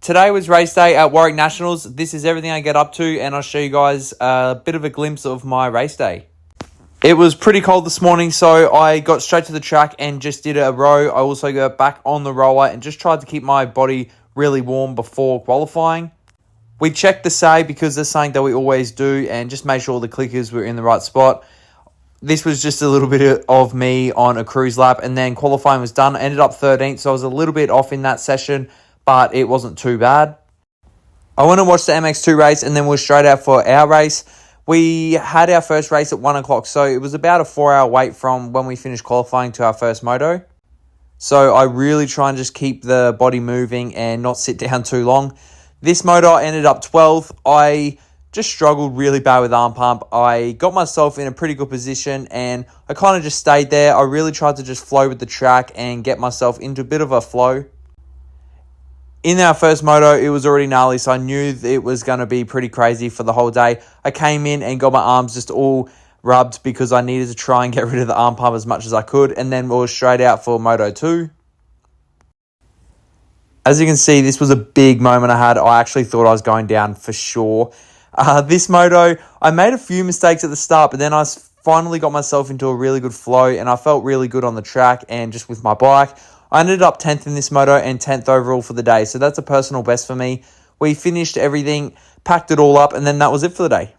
Today was race day at Warwick Nationals. This is everything I get up to, and I'll show you guys a bit of a glimpse of my race day. It was pretty cold this morning, so I got straight to the track and just did a row. I also got back on the rower and just tried to keep my body really warm before qualifying. We checked the save because there's something that we always do, and just made sure all the clickers were in the right spot. This was just a little bit of me on a cruise lap, and then qualifying was done. I ended up 13th, so I was a little bit off in that session, but it wasn't too bad. I went and watched the MX2 race, and then we were straight out for our race. We had our first race at 1 o'clock, so it was about a 4-hour wait from when we finished qualifying to our first moto. So I really try and just keep the body moving and not sit down too long. This moto I ended up 12th. I just struggled really bad with arm pump. I got myself in a pretty good position, and I kind of just stayed there. I really tried to just flow with the track and get myself into a bit of a flow. In our first moto, it was already gnarly, so I knew it was going to be pretty crazy for the whole day. I came in and got my arms just all rubbed because I needed to try and get rid of the arm pump as much as I could, and then we were straight out for Moto 2. As you can see, this was a big moment I had. I actually thought I was going down for sure. This moto, I made a few mistakes at the start, but then I finally got myself into a really good flow, and I felt really good on the track and just with my bike. I ended up 10th in this moto and 10th overall for the day, so that's a personal best for me. We finished everything, packed it all up, and then that was it for the day.